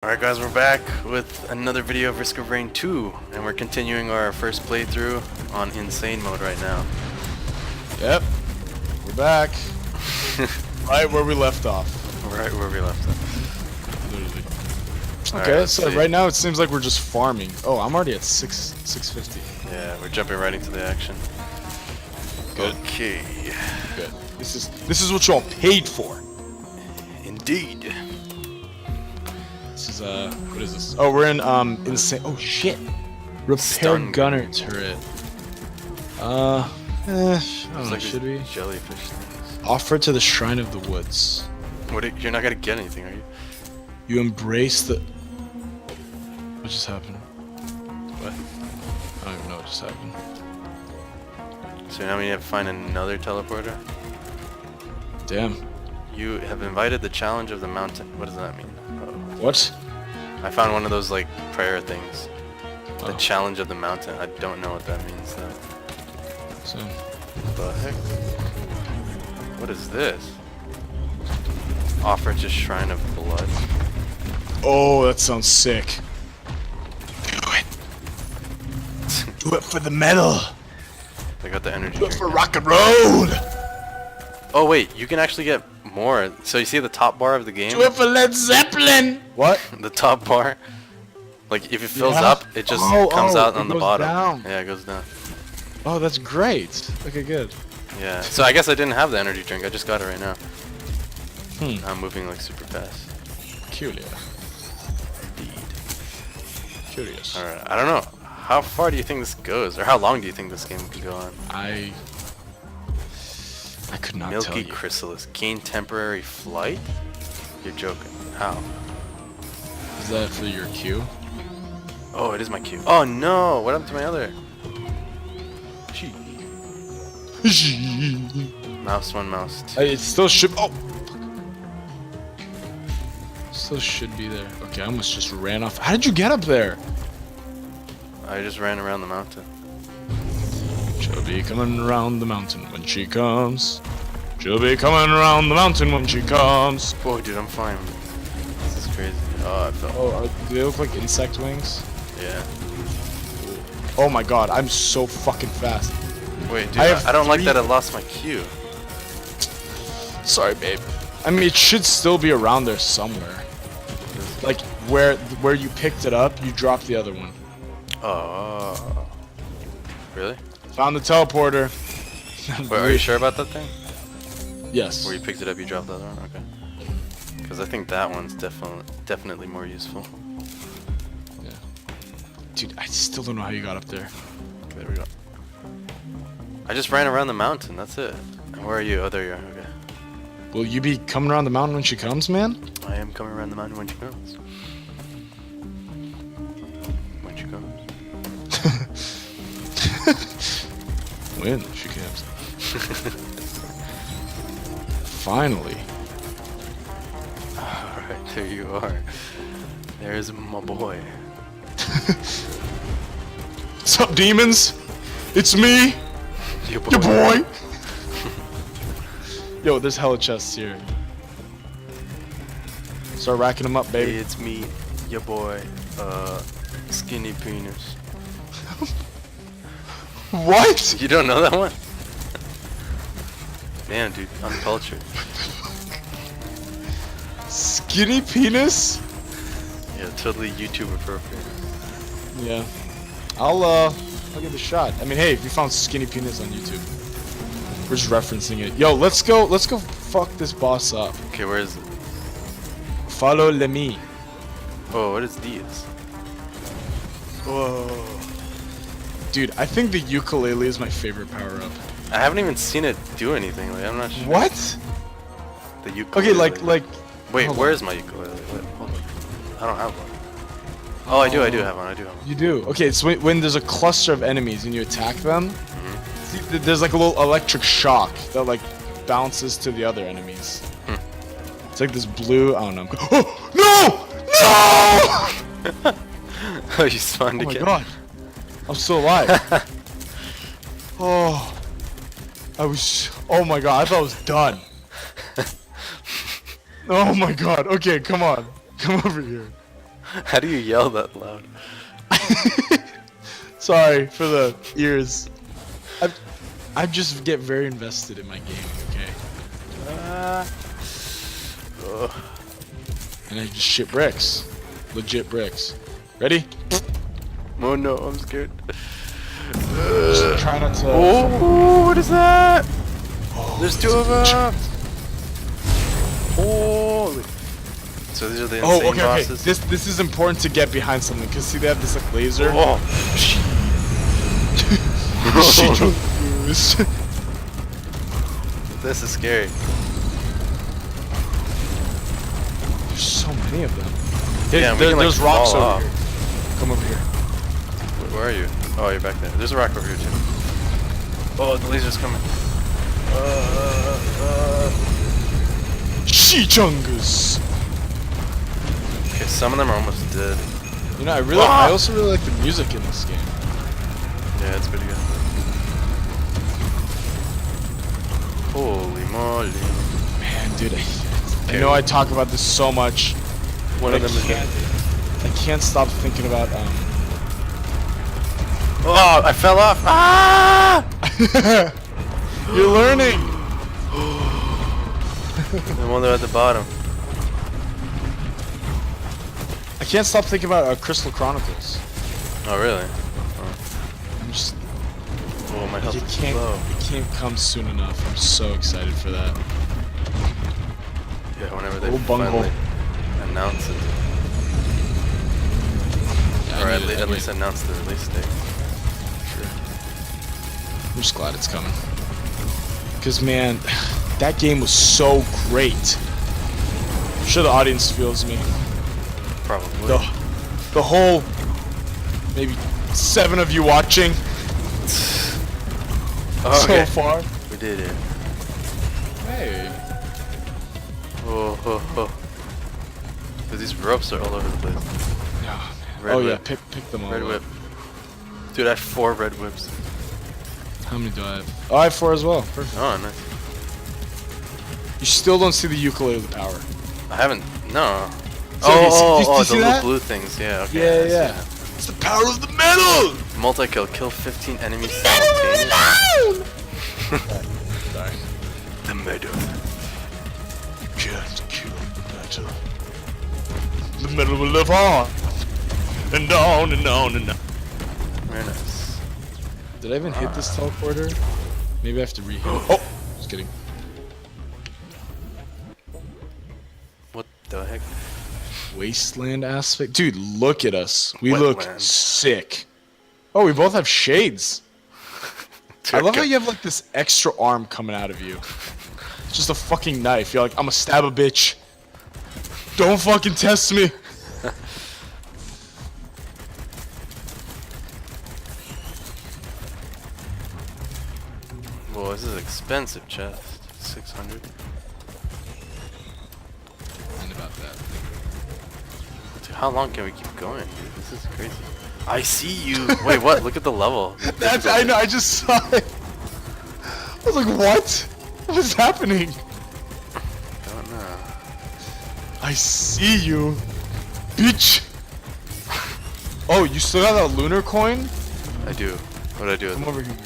Alright guys, we're back with another video of Risk of Rain 2, and we're continuing our first playthrough on Insane mode right now. Yep, we're back. Right where we left off. Right where we left off. Literally. Okay, Okay, so right now it seems like we're just farming. Oh, I'm already at 650. Yeah, we're jumping right into the action. Good. Okay. Good. This is what y'all paid for. Indeed. This is what is this? Oh, we're in insane. Oh shit. Repair Stun gunner turret. I don't know, like should we? Jellyfish things. Offer to the Shrine of the Woods. You're not gonna get anything, are you? You embrace the. What just happened? What? I don't even know what just happened. So now we have to find another teleporter. Damn. You have invited the challenge of the mountain. What does that mean? What? I found one of those like prayer things. The Oh. challenge of the mountain. I don't know what that means though. So. What the heck? What is this? Offer to Shrine of Blood. Oh, that sounds sick. Do it. Do it for the metal. They got the energy Do it drink for now. rock and roll. Oh wait, you can actually get more. So you see the top bar of the game? Do it for Led Zeppelin. What? The top bar. Like if it fills Yeah. up, it just comes out on the goes bottom. down. Yeah, it goes down. Oh, that's great. Okay, good. Yeah. So I guess I didn't have the energy drink. I just got it right now. Hmm. I'm moving like super fast. Peculiar. Indeed. Curious. Alright, I don't know. How far do you think this goes? Or how long do you think this game could go on? I could not tell Milky you. Chrysalis. Gain temporary flight? You're joking. How? Is that for your queue? Oh, it is my cue. Oh no! What happened to my other? Mouse 1, mouse 2. It still should. Oh. Still should be there. Okay, I almost just ran off. How did you get up there? I just ran around the mountain. She'll be coming around the mountain when she comes. She'll be coming around the mountain when she comes. Boy, dude, I'm flying. This is crazy. Oh, I fell. Oh, do they look like insect wings? Yeah. Oh my god, I'm so fucking fast. Wait, dude, I have I don't like 3 that I lost my cue. Sorry, babe. I mean, it should still be around there somewhere. Like, where you picked it up, you dropped the other one. Oh. Really? Found the teleporter. Wait, are you sure about that thing? Yes. Where you picked it up, you dropped the other one? Okay. Because I think that one's definitely more useful. Yeah. Dude, I still don't know how you got up there. Okay, there we go. I just ran around the mountain, that's it. And where are you? Oh, there you are. Okay. Will you be coming around the mountain when she comes, man? I am coming around the mountain when she comes. When she comes. When she comes. Finally. Alright, there you are. There's my boy. What's up, demons? It's me, Your boy. your boy. Yo, there's hella chests here. Start racking them up, Hey, baby. it's me, your boy, Skinny Penis. What? You don't know that one? Damn, dude, uncultured. Skinny penis? Yeah, totally YouTube appropriate. Yeah. I'll give it a shot. I mean, hey, if you found skinny penis on YouTube, we're just referencing it. Yo, let's go fuck this boss up. Okay, where is it? Follow me. Oh, what is these? Whoa. Dude, I think the ukulele is my favorite power up. I haven't even seen it do anything. Like, I'm not sure. What? The ukulele. Okay, like Wait, hold where on. is my ukulele? Wait, hold on. I don't have one. Oh, I do have one. I do have one. You do. Okay, it's when there's a cluster of enemies and you attack them. See, there's like a little electric shock that like bounces to the other enemies. It's like this blue. I don't know. Oh no! No! Oh, you spawned Oh my again. god! I'm still alive. Oh, I was. Oh my god! I thought I was done. Oh my god. Okay, come on. Come over here. How do you yell that loud? Sorry for the ears. I just get very invested in my game, okay? And I just shit bricks. Legit bricks. Ready? Oh no, I'm scared. Just try not to... Oh, what is that? There's two of them. Holy. So these are the insane Oh, okay, bosses. okay. This is important to get behind something, because see they have this like laser. Oh. This is scary. There's so many of them. Yeah, we can, like, there's rocks fall over off. here. Come over here. Where are you? Oh, you're back there. There's a rock over here too. Oh, the laser's coming. Chungus. Okay, some of them are almost dead. You know, I also really like the music in this game. Yeah, it's pretty good. Holy moly. Man, dude, I know I talk about this so much. One of them is dead. I can't stop thinking about Oh, I fell off. Ah! You're learning. The one there at the bottom. I can't stop thinking about Crystal Chronicles. Oh, really? I'm just Oh, my health it is can't low. it can't come soon enough. I'm so excited for that. Yeah, whenever they Oh, bunghole. finally announce it. Yeah, Or I at, need it, I at need least it. announce the release date. I'm just glad it's coming. Cause man, that game was so great. I'm sure the audience feels me. Probably. The whole maybe 7 of you watching Oh, so okay. far. We did it. Hey. Oh, ho, ho. Dude, these ropes are all over the place. Red Oh yeah, whip. pick them all Red up. whip. Dude, I have 4 red whips. How many do I have? Oh, I have 4 as well. Perfect. Oh, nice. You still don't see the ukulele power. I haven't. No. So you see- do you the see little that? blue things. Yeah, okay. Yeah, I see yeah. that. It's the power of the metal! Multi-kill. Kill 15 enemies simultaneously. Sorry. The metal. Can't kill the metal. The metal will live on. And on and on and on. Very nice. Did I even hit this teleporter? Maybe I have to re-hit it. Oh! Just kidding. What the heck? Wasteland aspect? Dude, look at us. We look Wetland. sick. Oh, we both have shades. I love how you have like this extra arm coming out of you. It's just a fucking knife. You're like, I'ma stab a bitch. Don't fucking test me. Well, this is expensive chest. 600. And about that. Dude, how long can we keep going, dude? This is crazy. I see you. Wait, what? Look at the level. That's, I know, I just saw it. I was like, what? What is happening? Don't know. I see you, bitch. Oh, you still got that lunar coin? I do. What do I do with Come it? over here.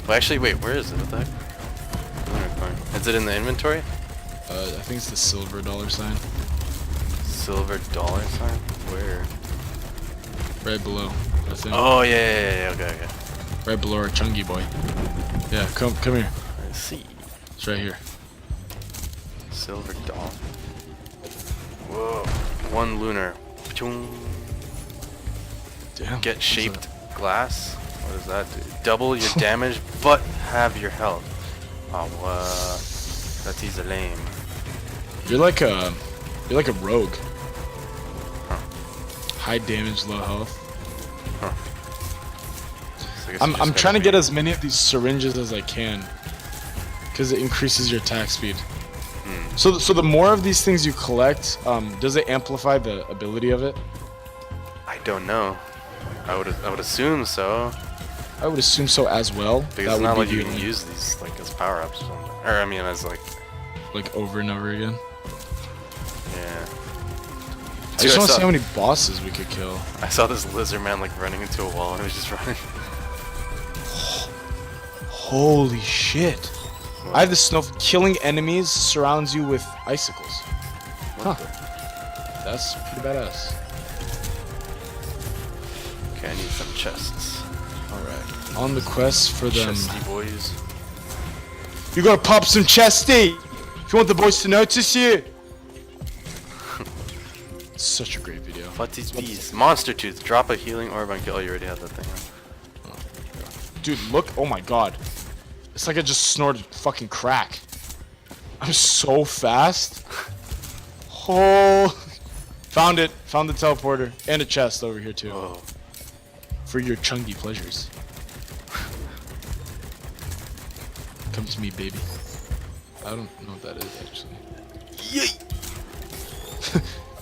Well, actually, wait, where is it? What the heck? Lunar coin. Is it in the inventory? I think it's the silver dollar sign. Silver dollar sign? Where? Right below, I think. Oh, yeah, okay, okay. Right below our chungy boy. Yeah, come here. I see. It's right here. Silver dollar. Whoa. 1 lunar. Pachung. Damn. Get what's shaped glass. What does that do? Double your damage, but have your health. Oh, that is lame. that? You're like a rogue. Huh. High damage, low health. So I guess you I'm just trying to gotta get as many of these syringes as I can, because it increases your attack speed. So the more of these things you collect, does it amplify the ability of it? I don't know. I would assume so. I would assume so as well. Because it's not like you can use these like as power-ups or something. Or I mean as like like over and over again. yeah. I just I want to saw- see how many bosses we could kill. I saw this lizard man like running into a wall and he was just running. Holy shit. I have the snow. Killing enemies surrounds you with icicles. Huh. That's pretty badass. Okay, I need some chests. Alright. On the quest for them. Chesty boys. You gotta pop some chesty! If you want the boys to notice you! Such a great video. What is these? Monster tooth. Drop a healing orb on kill. Oh, you already have that thing. Huh? Dude, look. Oh my god. It's like I just snorted fucking crack. I'm so fast. Oh. Found it. Found the teleporter. And a chest over here too. Whoa. For your chungy pleasures. Come to me, baby. I don't know what that is actually. Yay!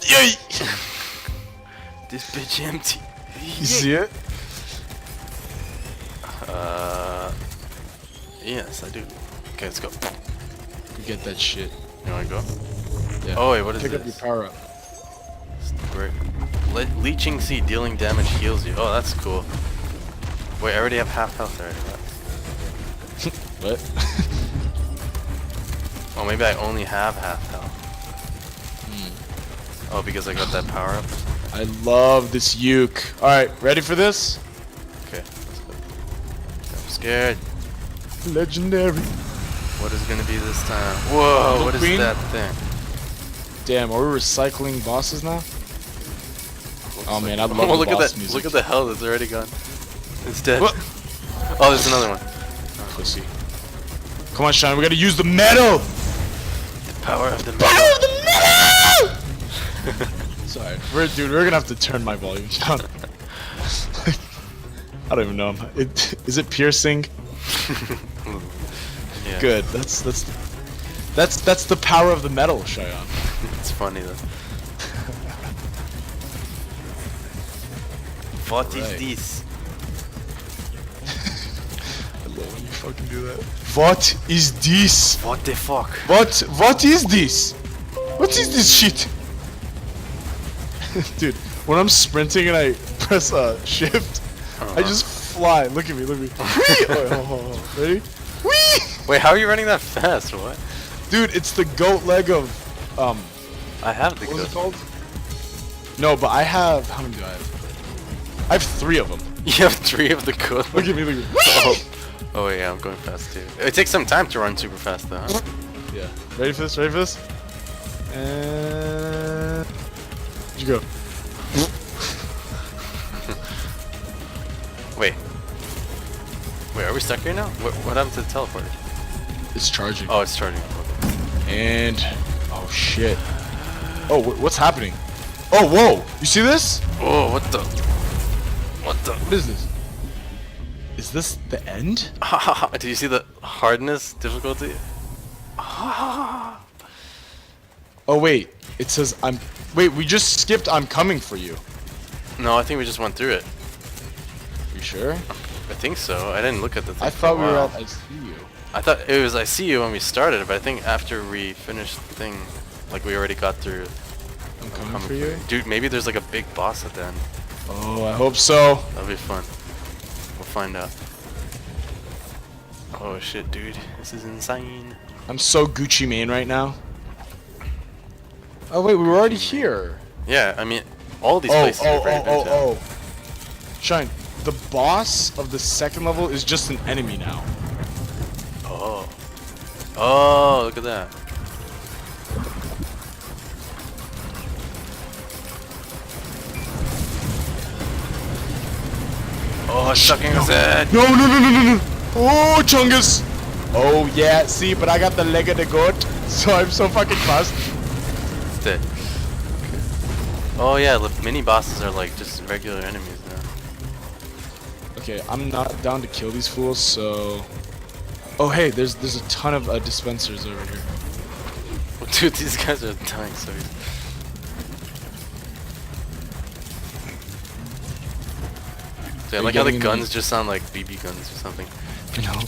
Yay! This bitch empty. You see it? Yes, I do. Okay, let's go. You get that shit. You wanna go? Yeah. Oh wait, what is Pick up this? your power up. Great. Leeching seed, dealing damage heals you. Oh, that's cool. Wait, I already have half health already. What? What? Oh, maybe I only have half health. Oh, because I got that power up. I love this uke. Alright, ready for this? Okay, let's go. I'm scared. Legendary. What is gonna be this time? Whoa, The what is queen? that thing? Damn, are we recycling bosses now? Oh man, I love Oh, the look at boss that! music. Look at the hell that's already gone. It's dead. What? Oh, there's another one. Pussy. Come on, Shine, we gotta use the metal! The power of the Power metal. of the metal! Sorry, dude, we're gonna have to turn my volume down. I don't even know. Is it piercing? Yeah. Good. That's the power of the metal, Cheyenne. It's funny though. What is Right. this? I love when you fucking do that. What is this? What the fuck? What is this? What is this shit? Dude, when I'm sprinting and I press shift, I just fly. Look at me, look at me. Whee! Oh, ready? Whee! Wait, how are you running that fast? What? Dude, it's the goat leg of I have the what was it good. called? No, but I have how many do I have? I have 3 of them. You have 3 of the good. Look at me, look at me. Oh yeah, I'm going fast too. It takes some time to run super fast though, huh? Yeah. Ready for this? Ready for this? And where'd you go? Wait. Wait, are we stuck here now? What happened to the teleporter? It's charging. Oh, it's charging. Okay. And oh shit. Oh, what's happening? Oh, whoa! You see this? Oh, what the? What the? What is this? Is this the end? Do you see the hardness difficulty? Oh wait, it says I'm. Wait, we just skipped. I'm coming for you. No, I think we just went through it. You sure? I think so. I didn't look at the thing. I for thought a we were while. at I see you. I thought it was I see you when we started, but I think after we finished the thing, like we already got through. I'm coming for you. Dude, maybe there's like a big boss at the end. Oh, I hope so. That'll be fun. We'll find out. Oh shit, dude. This is insane. I'm so Gucci Mane right now. Oh wait, we were already here. Yeah, I mean, all these places we've already been to. Oh. Shine. The boss of the second level is just an enemy now. Oh. Oh, look at that. Oh, it's sucking his head. No. Oh, Chungus. Oh yeah. See, but I got the leg of the goat, so I'm so fucking fast. It's dead. Oh yeah, the mini bosses are like just regular enemies now. Okay, I'm not down to kill these fools, so. Oh hey, there's a ton of dispensers over here. Oh, dude, these guys are dying so easy. Dude, I you like how the getting any- guns just sound like BB guns or something. You know.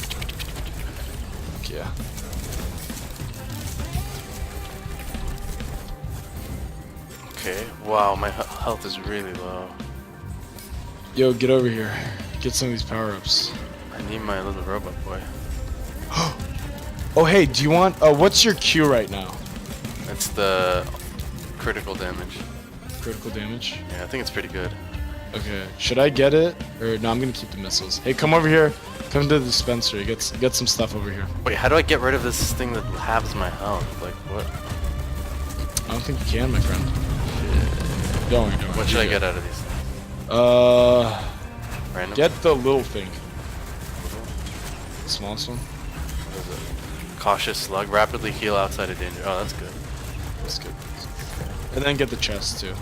Yeah. Okay, Wow, my health is really low. Yo, get over here. Get some of these power-ups. I need my little robot boy. Oh, hey, do you want... what's your Q right now? It's the critical damage. Critical damage? Yeah, I think it's pretty good. Okay, should I get it? Or, no, I'm gonna keep the missiles. Hey, come over here. Come to the dispensary. Get some stuff over here. Wait, how do I get rid of this thing that halves my health? Like, what? I don't think you can, my friend. Don't worry. What should I get out of these things? Random? Get the little thing. The smallest one. What is it? Cautious slug. Rapidly heal outside of danger. Oh, that's good. That's good. And then get the chest, too.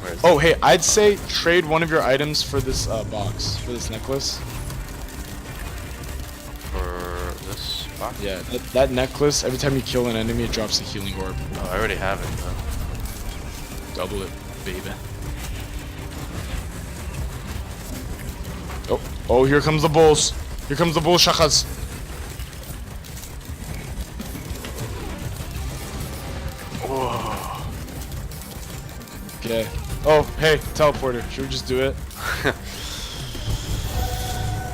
Where is Oh, hey, I'd say trade one of your items for this box, for this necklace. For this box? Yeah, that necklace, every time you kill an enemy, it drops a healing orb. Oh, I already have it, though. Double it, baby. Oh, here comes the bulls. Here comes the bull shakas. Whoa. Okay. Oh, hey, teleporter. Should we just do it?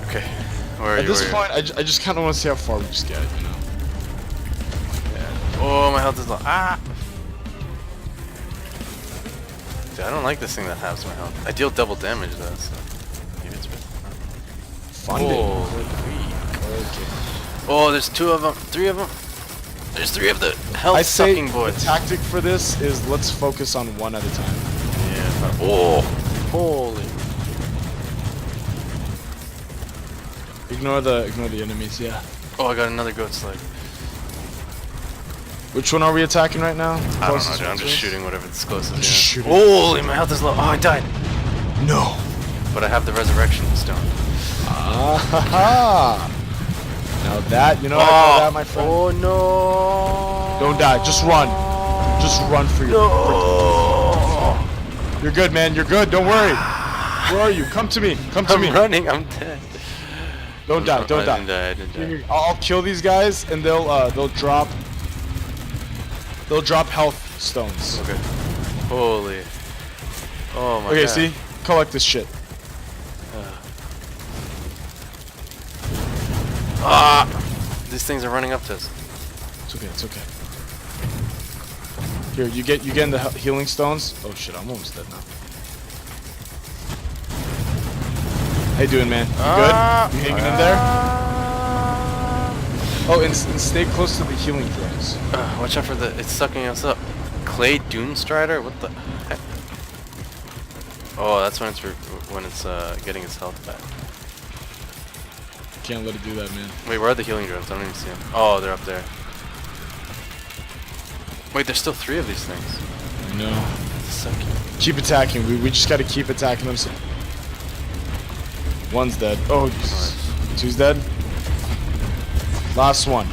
Okay. Where are At you? this Where are point, I just kind of want to see how far we just get, you know? Yeah. Oh, my health is low. Ah! Dude, I don't like this thing that halves my health. I deal double damage, though, so... Maybe it's better. Funding. Oh, Okay. oh, there's 2 of them. 3 of them. There's 3 of the health I say sucking the boys. tactic for this is let's focus on one at a time. Yeah. Oh. Holy. Ignore the enemies, yeah. Oh, I got another goat slug. Which one are we attacking right now? I don't know, Closest dude. I'm one to just us? shooting whatever's closest. Just Yeah. shooting. Holy, my health is low. Oh, I died. No. But I have the resurrection stone. Ah ha ha. Now that, you know what I call that, my friend? Oh no. Don't die. Just run. Just run for your. No. You're good, man. You're good. Don't worry. Where are you? Come to me. Come to me. I'm running. I'm dead. Don't die. Don't I didn't die. die. I didn't die. I'll kill these guys, and they'll drop health stones. Okay. Holy. Oh my Okay, god. see? Collect this shit. Ah! These things are running up to us. It's okay. It's okay. Here, you getting the healing stones? Oh shit, I'm almost dead now. How you doing, man? You good? You hanging in there? Oh, and stay close to the healing drones. Watch out for the. It's sucking us up. Clay Dune Strider? What the heck? Oh, that's when it's getting its health back. Can't let it do that, man. Wait, where are the healing drones? I don't even see them. Oh, they're up there. Wait, there's still 3 of these things. I know. Sucky. Keep attacking. We just gotta keep attacking them. So one's dead. Oh, Jesus. 2's dead. Last one.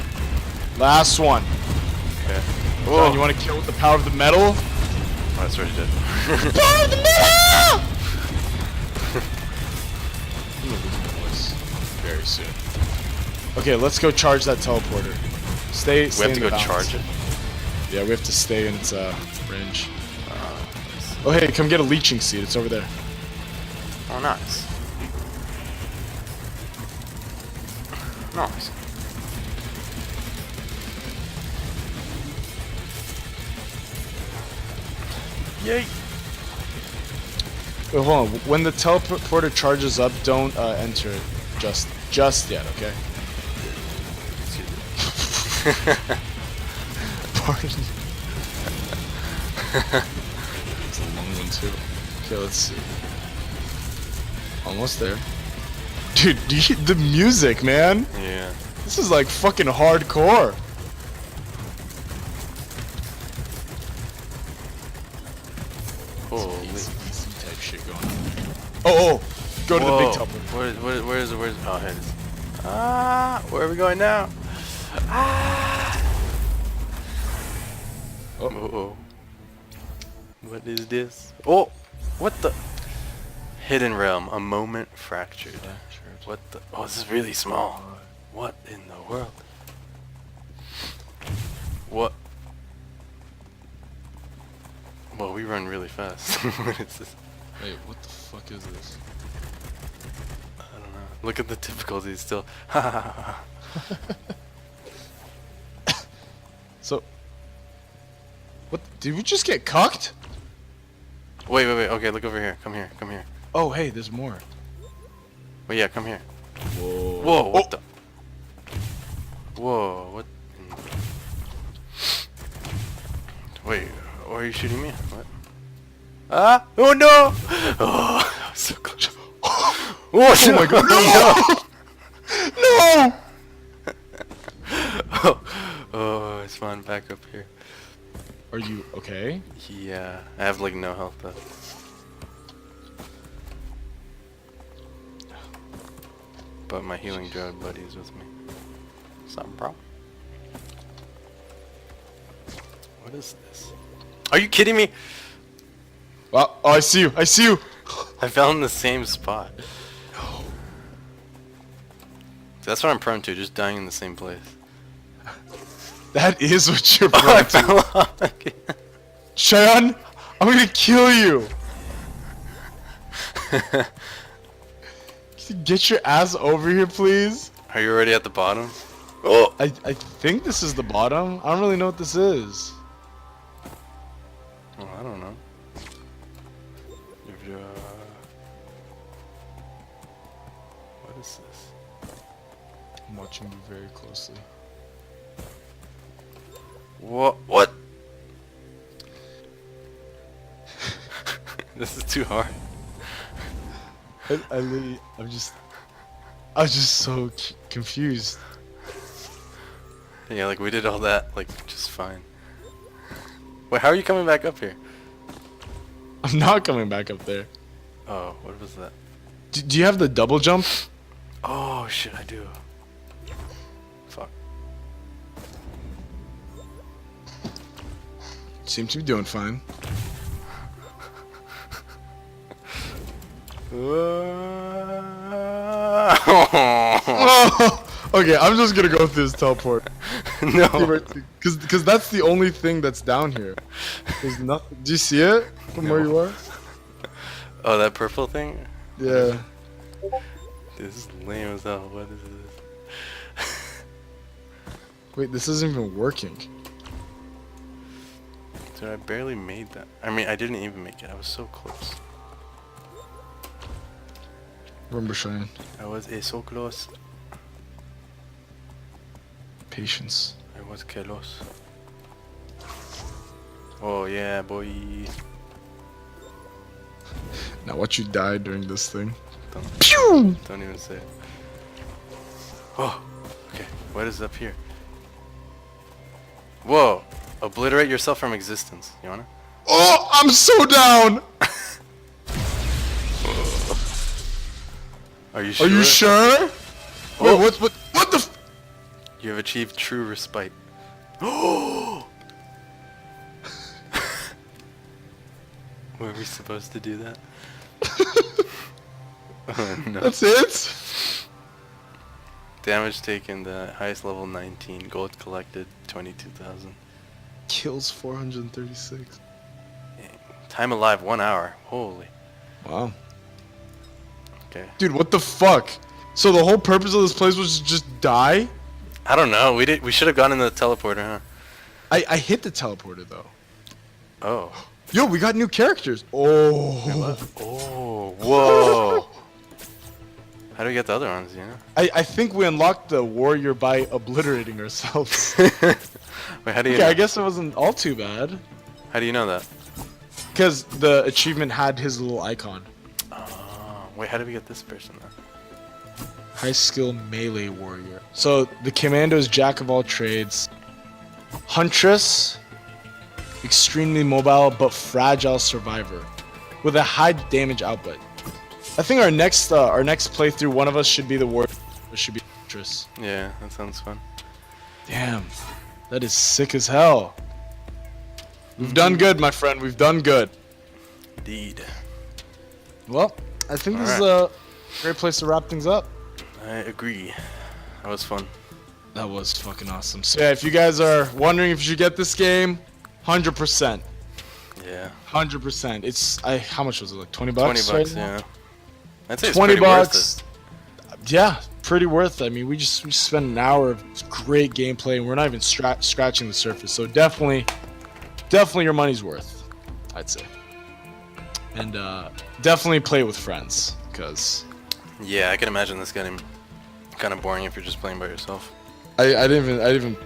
Last one. Okay. John, you want to kill with the power of the metal? Oh, that's already dead. Power of the metal! Very soon. Okay, let's go charge that teleporter. Stay. We Stay have in to the go balance. charge it. Yeah, we have to stay in its range. Oh, hey, come get a leeching seed. It's over there. Oh, nice. Nice. Yay! Wait, hold on. When the teleporter charges up, don't enter it just yet, okay? Pardon. It's a long one too. Okay, let's see. Almost there. Dude, the music, man. Yeah. This is like fucking hardcore. Holy. Easy type shit going on. Oh, go to the big teleporter. Where is it? Oh, here it is. Ah, where are we going now? Ah. Oh. What is this? Oh, what the? Hidden realm, a moment fractured. What the? Oh, this is really small. What in the world? What? Well, we run really fast. What is this? Wait, what the fuck is this? I don't know. Look at the difficulty still. So, what? Did we just get cucked? Wait. Okay, look over here. Come here. Oh, hey, there's more. Wait, yeah, come here. Whoa. Whoa, what the? Whoa, what? Wait, why are you shooting me? What? Ah! Oh no! Oh, that was so close. Oh, Oh my god. No! Oh, oh, it's fun. Back up here. Are you okay? Yeah, I have like no health though. But my healing druid buddy is with me. Some problem. What is this? Are you kidding me? Oh, I see you. I see you. I fell in the same spot. That's what I'm prone to, just dying in the same place. That is what you're Oh, I prone to. fell off again. Cheyenne, I'm gonna kill you. Can you get your ass over here, please? Are you already at the bottom? Oh! I think this is the bottom. I don't really know what this is. Well, I don't know. If you, what is this? I'm watching you very closely. What? This is too hard. I'm just so confused. Yeah, like we did all that, like just fine. Wait, how are you coming back up here? I'm not coming back up there. Oh, what was that? Do you have the double jump? Oh shit, I do. Fuck. Seem to be doing fine. Okay, I'm just gonna go through this teleport. No. Cause that's the only thing that's down here. There's nothing. Do you see it from where you are? Oh, that purple thing? Yeah. Dude, this is lame as hell. What is this? Wait, this isn't even working. Dude, I barely made that. I mean, I didn't even make it. I was so close. Remember, Cheyenne. I was so close. Patience. I was close. Oh yeah, boy. Now watch you die during this thing. Don't even say it. Oh, okay. What is up here? Whoa! Obliterate yourself from existence. You wanna? Oh, I'm so down. Are you sure? Are you sure? Oh. Wait, what the? You have achieved true respite. Oh! Were we supposed to do that? Oh, no. That's it? Damage taken, the highest level 19. Gold collected 22,000. Kills 436. Time alive 1 hour. Holy. Wow. Okay. Dude, what the fuck? So the whole purpose of this place was to just die? I don't know. We should have gone in the teleporter, huh? I hit the teleporter though. Oh. Yo, we got new characters. Oh. Oh. Whoa. How do we get the other ones? You know. I think we unlocked the warrior by obliterating ourselves. Wait. How do you? Okay, know? I guess it wasn't all too bad. How do you know that? Because the achievement had his little icon. Oh. Wait. How do we get this person then? High skill melee warrior. So the commando is jack of all trades. Huntress, extremely mobile but fragile survivor, with a high damage output. I think our next playthrough, one of us should be the warrior. It should be Huntress. Yeah, that sounds fun. Damn, that is sick as hell. We've done good, my friend. We've done good. Indeed. Well, I think this is Alright. a great place to wrap things up. I agree. That was fun. That was fucking awesome. So yeah, if you guys are wondering if you should get this game, 100%. Yeah. Yeah. 100%. It's how much was it? Like 20 20 bucks? bucks, right now? yeah. I'd say it's 20 pretty worth bucks. it. Yeah, pretty worth it. I mean, we just spent an hour of great gameplay, and we're not even scratching the surface. So definitely your money's worth, I'd say. And definitely play with friends, because Yeah, I can imagine this getting kind of boring if you're just playing by yourself. I didn't even I didn't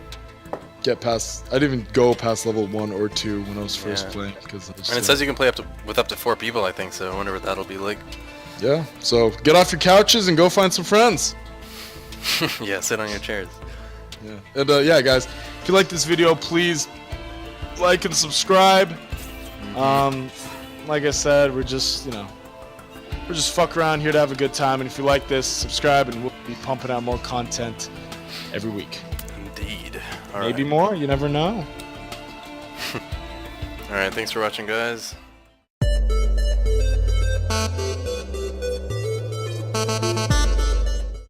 even go past level 1 or 2 when I was first Yeah. playing, because And it says you can play with up to 4 people, I think. So I wonder what that'll be like. yeah. So get off your couches and go find some friends. Yeah, sit on your chairs. Yeah. And yeah, guys, if you like this video, please like and subscribe. Like I said, we're just fuck around here to have a good time. And if you like this, subscribe, and we'll be pumping out more content every week. Indeed. All Maybe right. more. You never know. All right. Thanks for watching, guys.